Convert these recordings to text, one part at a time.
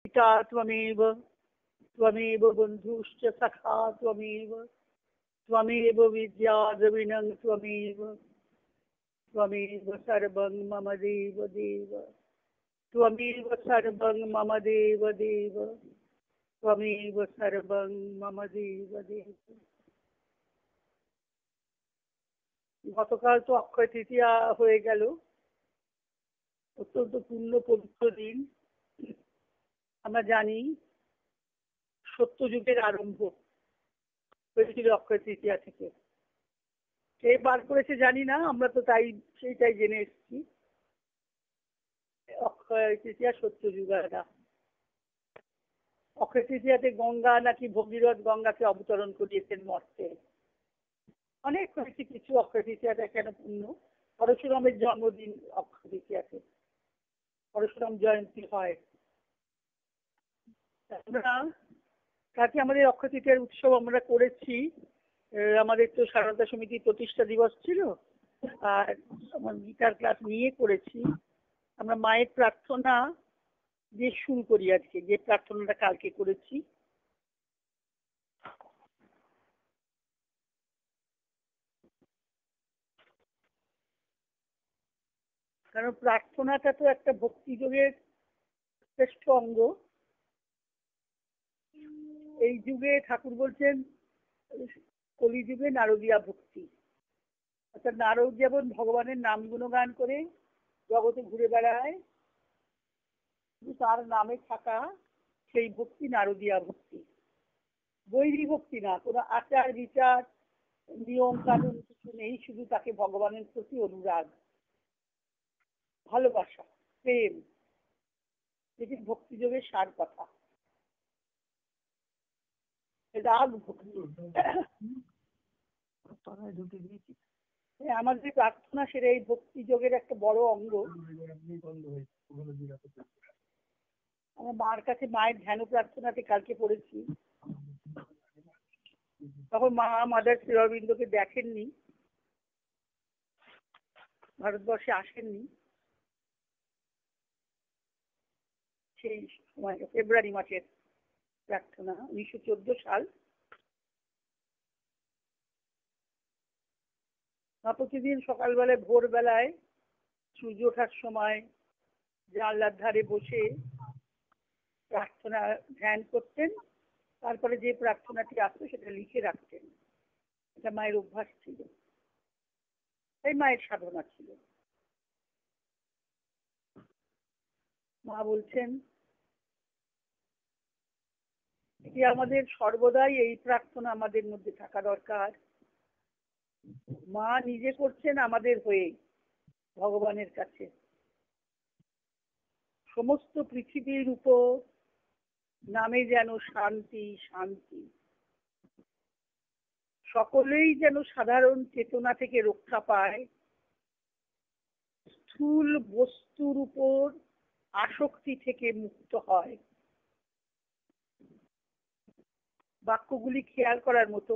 पिता त्वमेव, त्वमेव बन्धुश्च सखा त्वमेव, त्वमेव विद्या द्रविणं त्वमेव, त्वमेव सर्वं मम देव देव, त्वमेव सर्वं मम देव देव, त्वमेव सर्वं मम देव देव। গতকাল তো অক্ষয় তৃতীয়া হয়ে গেল, অত্যন্ত পূর্ণ পবিত্র দিন। আমরা জানি সত্যযুগের আরম্ভ হয়েছিল অক্ষয় তৃতীয়া থেকে। কে বার করেছে জানি না, আমরা তো সেইটাই জেনে এসেছি। অক্ষয় তৃতীয়া সত্যযুগা। অক্ষয় তৃতীয়াতে গঙ্গা নাকি ভগীরথ গঙ্গাকে অবতরণ করিয়েছেন মর্তে। অনেক হয়েছে কিছু অক্ষয় তৃতীয়াটা কেন পূর্ণ। পরশুরামের জন্মদিন অক্ষয় তৃতীয়াতে, পরশুরাম জয়ন্তী হয়। আমরা কালকে আমাদের অক্ষয় তৃতীয়ার উৎসব আমরা করেছি। আমাদের তো সারদা সমিতির প্রতিষ্ঠা দিবস ছিল, আর আমার গীতার ক্লাস নিয়ে করেছি। আমরা মায়ের প্রার্থনা দিয়ে শুরু করি আজকে, যে প্রার্থনাটা কালকে করেছি। কারণ প্রার্থনাটা তো একটা ভক্তিযোগের শ্রেষ্ঠ অঙ্গ। এই যুগে ঠাকুর বলছেন কলিযুগে নারদীয়া ভক্তি, অর্থাৎ নারদ যেমন ভগবানের নাম গুণগান করে জগতে ঘুরে বেড়ায়, তার নামে থাকা সেই ভক্তি নারদীয়া ভক্তি, বৈরী ভক্তি না। কোনো আচার বিচার নিয়ম কানুন কিছু নেই, শুধু তাকে ভগবানের প্রতি অনুরাগ, ভালোবাসা, প্রেম, এটি ভক্তিযোগের সার কথা। রাগ ভক্তি। আমাদের প্রার্থনা সেটা এই ভক্তি যোগের একটা বড় অঙ্গ। আমার মার কাছে মায়ের ধ্যান প্রার্থনাতে কালকে পড়েছি। তখন মা মাদার শ্রী অরবিন্দকে দেখেননি, ভারতবর্ষে আসেননি। সেই সময় ফেব্রুয়ারি মাসের প্রার্থনা, 1914 সাল। প্রতিদিন সকালবেলায় ভোরবেলায় সূর্য ওঠার সময় জানলার ধারে বসে প্রার্থনা ধ্যান করতেন। তারপরে যে প্রার্থনাটি আসতো সেটা লিখে রাখতেন। এটা মায়ের অভ্যাস ছিল, তাই মায়ের সাধনা ছিল। মা বলছেন এটি আমাদের সর্বদাই এই প্রার্থনা আমাদের মধ্যে থাকা দরকার। মা নিজে করছেন আমাদের হয়ে ভগবানের কাছে। সমস্ত পৃথিবীর উপর নামে যেন শান্তি শান্তি, সকলেই যেন সাধারণ চেতনা থেকে রক্ষা পায়, স্থূল বস্তুর উপর আসক্তি থেকে মুক্ত হয়। বাক্যগুলি খেয়াল করার মতো,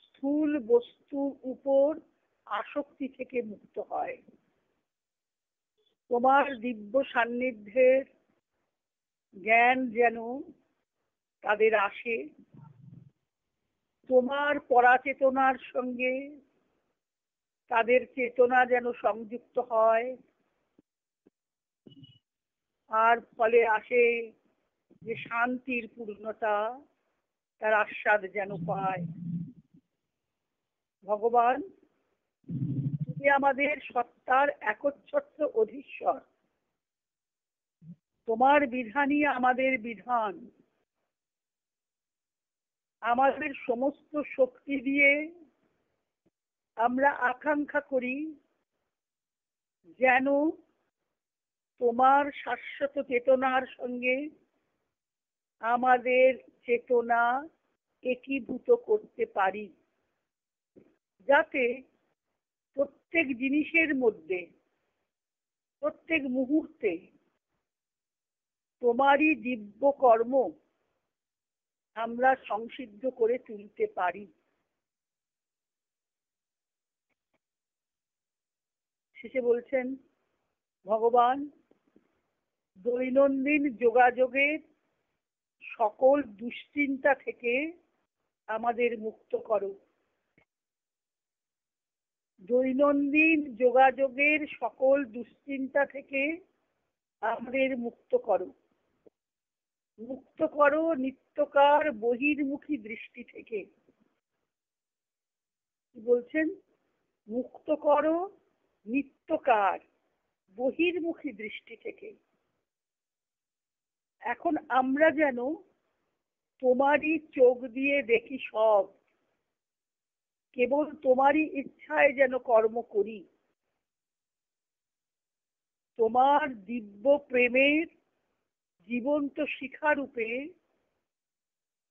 স্থূল বস্তুর উপর আসক্তি থেকে মুক্ত হয়। তোমার দিব্য সান্নিধ্যের জ্ঞান যেন তাদের আসে, তোমার পরাচেতনার সঙ্গে তাদের চেতনা যেন সংযুক্ত হয়, আর ফলে আসে যে শান্তির পূর্ণতা, তার আস্বাদ যেন পায়। ভগবান তুমি আমাদের সত্তার একচ্ছত্র অধীশ্বর, তোমার বিধানই আমাদের বিধান। আমাদের সমস্ত শক্তি দিয়ে আমরা আকাঙ্ক্ষা করি যেন তোমার শাশ্বত চেতনার সঙ্গে আমাদের চেতনা একীভূত করতে পারি, যাতে প্রত্যেক জিনিসের মধ্যে, প্রত্যেক মুহূর্তে তোমারই দিব্য কর্ম আমরা সংসিদ্ধ করে তুলতে পারি। শেষে বলছেন ভগবান দৈনন্দিন যোগাযোগের সকল দুশ্চিন্তা থেকে আমাদের মুক্ত করো। দৈনন্দিন যোগাযোগের সকল দুশ্চিন্তা থেকে আমাদের মুক্ত করো। মুক্ত করো নিত্যকার বহির্মুখী দৃষ্টি থেকে। কি বলছেন? মুক্ত করো নিত্যকার বহির্মুখী দৃষ্টি থেকে। এখন আমরা যেন তোমারই চোখ দিয়ে দেখি সব, কেবল তোমারই ইচ্ছায় যেন কর্ম করি। তোমার দিব্য প্রেমের জীবন্ত শিখারূপে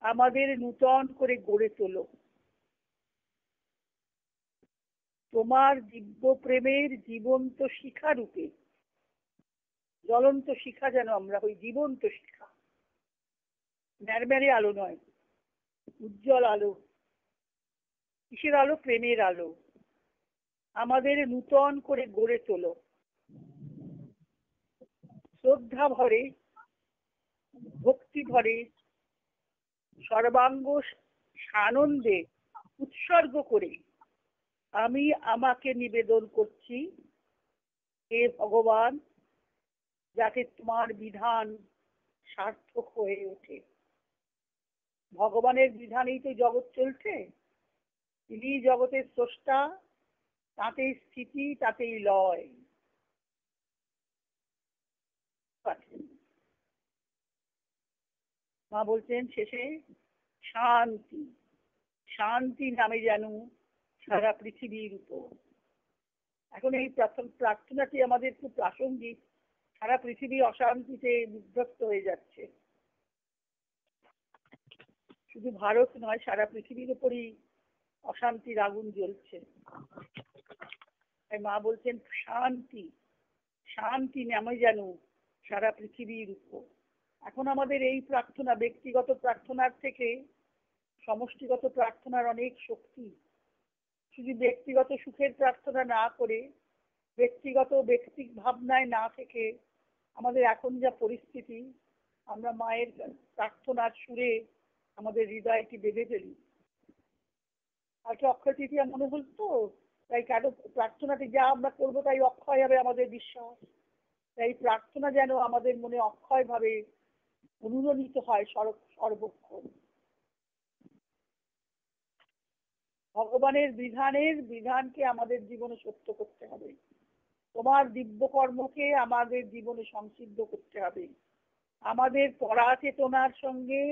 আমাদের নূতন করে গড়ে তোলো। তোমার দিব্য প্রেমের জীবন্ত শিখারূপে, জ্বলন্ত শিখা যেন আমরা হই, জীবন্ত শিখা, ম্যারম্যারে আলো নয়, উজ্জ্বল আলো। কিসের আলো? প্রেমের আলো। আমাদের নূতন করে গড়ে তোলো। শ্রদ্ধা ভরে, ভক্তি ভরে, সর্বাঙ্গ সানন্দে উৎসর্গ করে আমি আমাকে নিবেদন করছি, হে ভগবান, যাতে তোমার বিধান সার্থক হয়ে ওঠে। ভগবানের বিধানেই তো জগৎ চলছে। তিনি জগতের স্রষ্টা, তাতেই স্থিতি, তাতেই লয়। মা বলছেন শেষে, শান্তি, শান্তি নামে যেন সারা পৃথিবীর উপর। এখন এই প্রার্থনাটি আমাদের খুব প্রাসঙ্গিক। সারা পৃথিবী অশান্তিতে বিধ্বস্ত হয়ে যাচ্ছে। শুধু ভারত নয়, সারা পৃথিবীর উপরই অশান্তির আগুন জ্বলছে। তাই মা বলছেন শান্তি, শান্তি নামে যেন সারা পৃথিবীর উপর। এখন আমাদের এই প্রার্থনা ব্যক্তিগত প্রার্থনার থেকে সমষ্টিগত প্রার্থনার অনেক শক্তি। শুধু ব্যক্তিগত সুখের প্রার্থনা না করে, ব্যক্তি ভাবনায় না থেকে, আমাদের এখন যা পরিস্থিতি, আমরা মায়ের প্রার্থনার সুরে আমাদের হৃদয়টি বেঁধে ফেলি। আর কি অক্ষয় তৃতীয়া মনে হল তো, তাই কারো প্রার্থনাটি যা আমরা করবো তাই অক্ষয় হবে আমাদের বিশ্বাস। তাই প্রার্থনা যেন আমাদের মনে অক্ষয় ভাবে অনুরণিত হয় সর্বক্ষণ। ভগবানের বিধানকে আমাদের জীবনে সত্য করতে হবে। তোমার দিব্য কর্মকে আমাদের জীবনে সংসিদ্ধ করতে হবে। আমাদের পরাচেতনার সঙ্গে,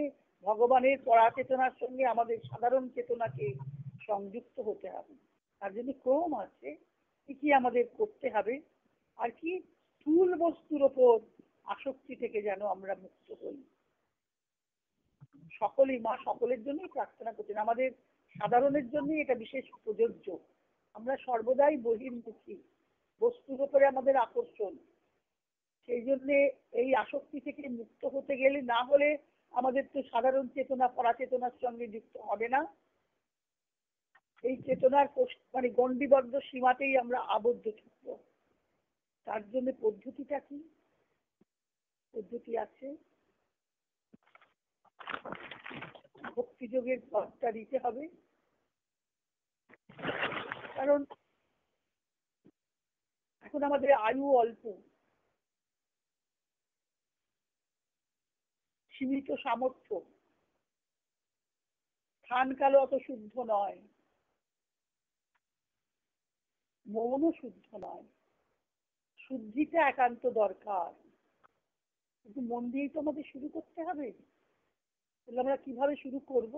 ভগবানের পরাচেতনার সঙ্গে আমাদের সাধারণ চেতনাকে সংযুক্ত হতে হবে। তার জন্য ক্রম আছে, কি আমাদের করতে হবে। আর কি, স্থূল বস্তুর ওপর আসক্তি থেকে যেন আমরা মুক্ত হই। সকলেই, মা সকলের জন্যই প্রার্থনা করছেন, আমাদের সাধারণের জন্যই এটা বিশেষ প্রযোজ্য। আমরা সর্বদাই বহির্মুখী, বস্তুর উপরে আমাদের আকর্ষণ। সেই জন্যে এই আসক্তি থেকে মুক্ত হতে গেলে, না হলে আমাদের তো সাধারণ চেতনা পরাচেতনার সঙ্গে যুক্ত হবে না। এই চেতনার মানে গণ্ডিবদ্ধ সীমাতেই আমরা আবদ্ধ থাকব। তার জন্য পদ্ধতিটা কি? পদ্ধতি আছে, ভক্তিযোগের পথটা দিতে হবে। কারণ এখন আমাদের আয়ু অল্প, সীমিত সামর্থ্য, স্থান কালো অত শুদ্ধ নয়, মনও শুদ্ধ নয়। শুদ্ধিটা একান্ত দরকার, কিন্তু মন দিয়েই তো আমাদের শুরু করতে হবে। তাহলে আমরা কিভাবে শুরু করব?